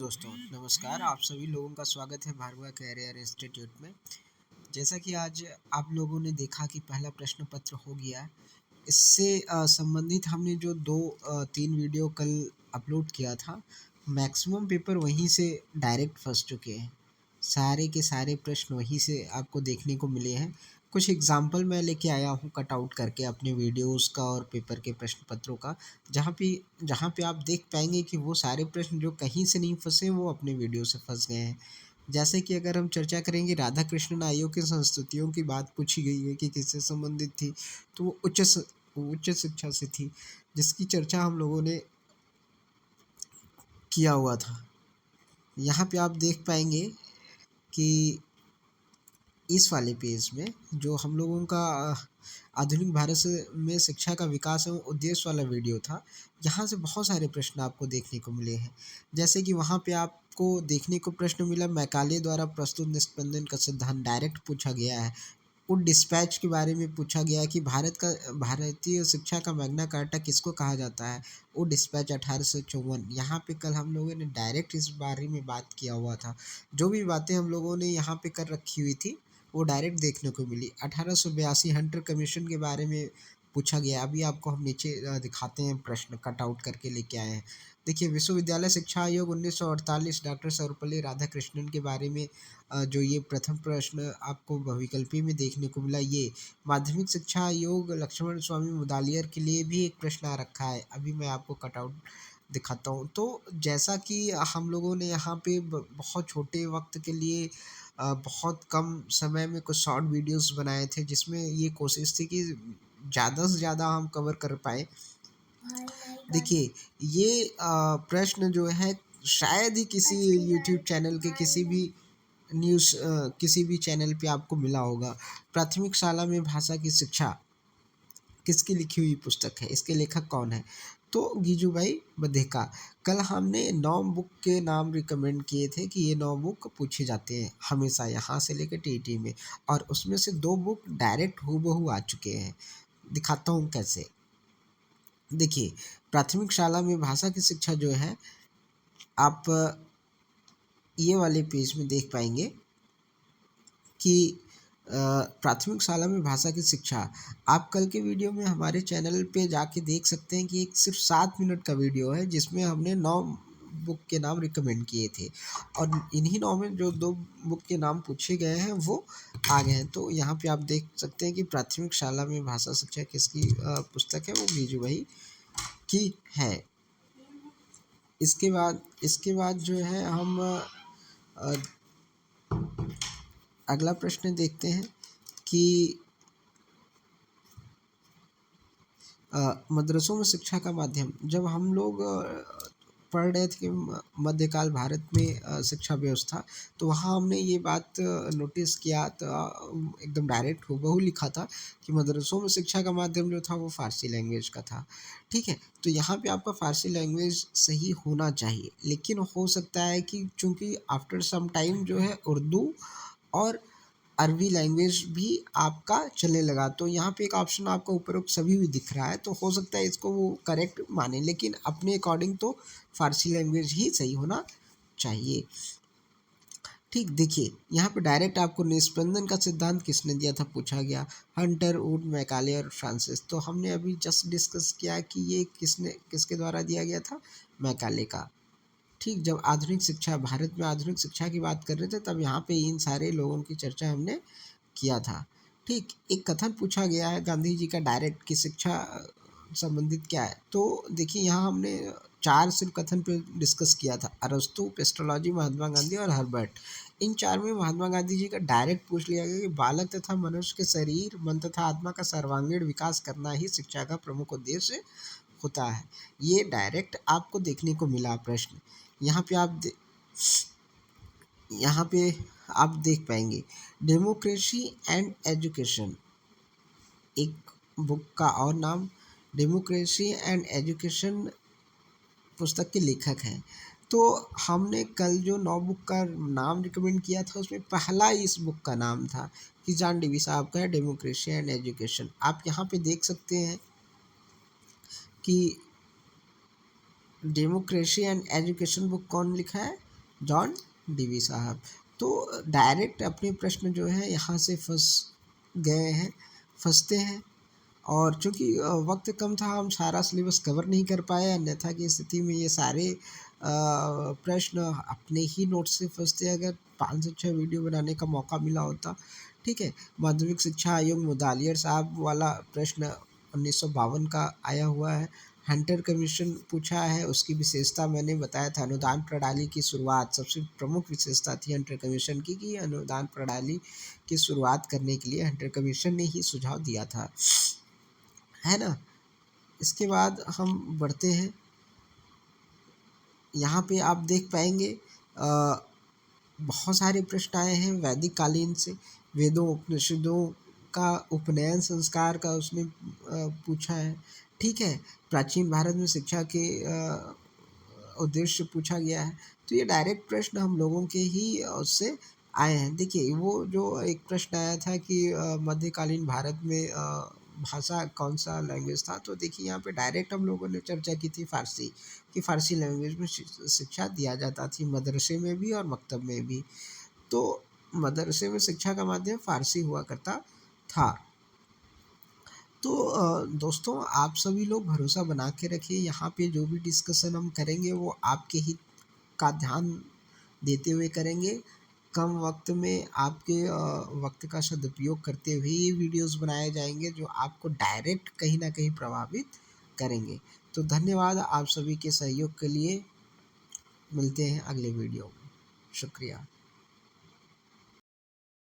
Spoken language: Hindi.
दोस्तों नमस्कार। आप सभी लोगों का स्वागत है भार्गवा कैरियर इंस्टीट्यूट में। जैसा कि आज आप लोगों ने देखा कि पहला प्रश्न पत्र हो गया। इससे संबंधित हमने जो 2-3 वीडियो कल अपलोड किया था, मैक्सिमम पेपर वहीं से डायरेक्ट फंस चुके हैं। सारे के सारे प्रश्न वहीं से आपको देखने को मिले हैं। कुछ एग्जाम्पल मैं लेके आया हूँ कट आउट करके अपने वीडियोस का और पेपर के प्रश्न पत्रों का, जहाँ पे आप देख पाएंगे कि वो सारे प्रश्न जो कहीं से नहीं फंसे वो अपने वीडियो से फंस गए हैं। जैसे कि अगर हम चर्चा करेंगे राधा कृष्णन आयोग की संस्तुतियों की बात पूछी गई है कि किससे संबंधित थी, तो वो उच्च शिक्षा से थी, जिसकी चर्चा हम लोगों ने किया हुआ था। यहाँ पे आप देख पाएंगे कि इस वाले पेज में जो हम लोगों का आधुनिक भारत से में शिक्षा का विकास एवं उद्देश्य वाला वीडियो था, यहाँ से बहुत सारे प्रश्न आपको देखने को मिले हैं। जैसे कि वहाँ पे आपको देखने को प्रश्न मिला मैकाले द्वारा प्रस्तुत निस्पंदन का सिद्धांत डायरेक्ट पूछा गया है। वो डिस्पैच के बारे में पूछा गया कि भारतीय शिक्षा का मैग्ना कार्टा किसको कहा जाता है। वो डिस्पैच 1854। यहाँ पे कल हम लोगों ने डायरेक्ट इस बारे में बात किया हुआ था। जो भी बातें हम लोगों ने यहाँ पे कर रखी हुई थी वो डायरेक्ट देखने को मिली। 1882 हंटर कमीशन के बारे में पूछा गया। अभी आपको हम नीचे दिखाते हैं, प्रश्न कट आउट करके लेके आए हैं। देखिए, विश्वविद्यालय शिक्षा आयोग 1948 डॉक्टर सर्वपल्ली राधाकृष्णन के बारे में जो ये प्रथम प्रश्न आपको बहुविकल्पी में देखने को मिला। ये माध्यमिक शिक्षा आयोग लक्ष्मण स्वामी मुदालियर के लिए भी एक प्रश्न आ रखा है। अभी मैं आपको कट आउट दिखाता हूँ। तो जैसा कि हम लोगों ने यहाँ पे बहुत छोटे वक्त के लिए बहुत कम समय में कुछ शॉर्ट वीडियोस बनाए थे, जिसमें ये कोशिश थी कि ज़्यादा से ज़्यादा हम कवर कर पाएँ। देखिए, ये प्रश्न जो है शायद ही किसी यूट्यूब चैनल के किसी भी चैनल पे आपको मिला होगा। प्राथमिक शाला में भाषा की शिक्षा किसकी लिखी हुई पुस्तक है, इसके लेखक कौन है? तो गीजू भाई बधेका। कल हमने 9 बुक के नाम रिकमेंड किए थे कि ये 9 बुक पूछे जाते हैं हमेशा यहाँ से लेकर टीईटी में, और उसमें से 2 बुक डायरेक्ट हूबहू आ चुके हैं। दिखाता हूँ कैसे। देखिए, प्राथमिक शाला में भाषा की शिक्षा जो है, आप ये वाले पेज में देख पाएंगे कि प्राथमिक शाला में भाषा की शिक्षा आप कल के वीडियो में हमारे चैनल पे जाके देख सकते हैं कि एक सिर्फ 7 मिनट का वीडियो है, जिसमें हमने 9 बुक के नाम रिकमेंड किए थे, और इन्हीं 9 में जो 2 बुक के नाम पूछे गए हैं वो आ गए हैं। तो यहाँ पे आप देख सकते हैं कि प्राथमिक शाला में भाषा शिक्षा किसकी पुस्तक है, वो गीजू भाई की है। इसके बाद जो है हम अगला प्रश्न देखते हैं कि मदरसों में शिक्षा का माध्यम। जब हम लोग पढ़ रहे थे मध्यकाल भारत में शिक्षा व्यवस्था, तो वहाँ हमने ये बात नोटिस किया, तो एकदम डायरेक्ट हूबहू लिखा था कि मदरसों में शिक्षा का माध्यम जो था वो फ़ारसी लैंग्वेज का था। ठीक है, तो यहाँ पे आपका फ़ारसी लैंग्वेज सही होना चाहिए, लेकिन हो सकता है कि चूँकि आफ्टर सम टाइम जो है उर्दू और अरबी लैंग्वेज भी आपका चलने लगा, तो यहाँ पे एक ऑप्शन आपको उपरोक्त सभी भी दिख रहा है, तो हो सकता है इसको वो करेक्ट माने, लेकिन अपने अकॉर्डिंग तो फारसी लैंग्वेज ही सही होना चाहिए। ठीक, देखिए यहाँ पे डायरेक्ट आपको निस्पंदन का सिद्धांत किसने दिया था पूछा गया। हंटर, वुड, मैकाले और फ्रांसिस। तो हमने अभी जस्ट डिस्कस किया कि ये किसके द्वारा दिया गया था, मैकाले का। ठीक, जब आधुनिक शिक्षा, भारत में आधुनिक शिक्षा की बात कर रहे थे, तब यहाँ पे इन सारे लोगों की चर्चा हमने किया था। ठीक, एक कथन पूछा गया है गांधी जी का डायरेक्ट कि शिक्षा संबंधित क्या है। तो देखिए, यहाँ हमने 4 सिर्फ कथन पे डिस्कस किया था, अरस्तु, पेस्ट्रोलॉजी, महात्मा गांधी और हर्बर्ट। इन 4 में महात्मा गांधी जी का डायरेक्ट पूछ लिया गया कि बालक तथा मनुष्य के शरीर, मन तथा आत्मा का सर्वांगीण विकास करना ही शिक्षा का प्रमुख उद्देश्य होता है। ये डायरेक्ट आपको देखने को मिला प्रश्न। यहाँ पे आप देख पाएंगे डेमोक्रेसी एंड एजुकेशन, एक बुक का और नाम। डेमोक्रेसी एंड एजुकेशन पुस्तक के लेखक हैं। तो हमने कल जो 9 बुक का नाम रिकमेंड किया था, उसमें पहला इस बुक का नाम था कि जॉन डेवी साहब का है, डेमोक्रेसी एंड एजुकेशन। आप यहाँ पे देख सकते हैं कि डेमोक्रेसी एंड एजुकेशन बुक कौन लिखा है, जॉन डीवी साहब। तो डायरेक्ट अपने प्रश्न जो है यहाँ से गए हैं फंसते हैं। और चूँकि वक्त कम था, हम सारा सिलेबस कवर नहीं कर पाए, अन्यथा की स्थिति में ये सारे प्रश्न अपने ही नोट्स से फंसते अगर 5 से 6 वीडियो बनाने का मौका मिला होता। ठीक है, माध्यमिक शिक्षा आयोग मुदालियर साहब वाला प्रश्न 1952 का आया हुआ है। हंटर कमीशन पूछा है, उसकी विशेषता मैंने बताया था। अनुदान प्रणाली की शुरुआत, सबसे प्रमुख विशेषता थी हंटर कमीशन की कि अनुदान प्रणाली की शुरुआत करने के लिए हंटर कमीशन ने ही सुझाव दिया था, है ना। इसके बाद हम बढ़ते हैं, यहाँ पे आप देख पाएंगे बहुत सारे प्रश्न आए हैं वैदिक कालीन से। वेदों उपनिषदों का उपनयन संस्कार का उसने पूछा है। ठीक है, प्राचीन भारत में शिक्षा के उद्देश्य पूछा गया है। तो ये डायरेक्ट प्रश्न हम लोगों के ही उससे आए हैं। देखिए, वो जो एक प्रश्न आया था कि मध्यकालीन भारत में भाषा कौन सा लैंग्वेज था, तो देखिए यहाँ पे डायरेक्ट हम लोगों ने चर्चा की थी फारसी, कि फारसी लैंग्वेज में शिक्षा दिया जाता थी, मदरसे में भी और मकतब में भी। तो मदरसे में शिक्षा का माध्यम फारसी हुआ करता था। तो दोस्तों, आप सभी लोग भरोसा बना के रखिए, यहाँ पे जो भी डिस्कशन हम करेंगे वो आपके हित का ध्यान देते हुए करेंगे। कम वक्त में आपके वक्त का सदुपयोग करते हुए ये वीडियोस बनाए जाएंगे जो आपको डायरेक्ट कहीं ना कहीं प्रभावित करेंगे। तो धन्यवाद आप सभी के सहयोग के लिए। मिलते हैं अगले वीडियो में। शुक्रिया।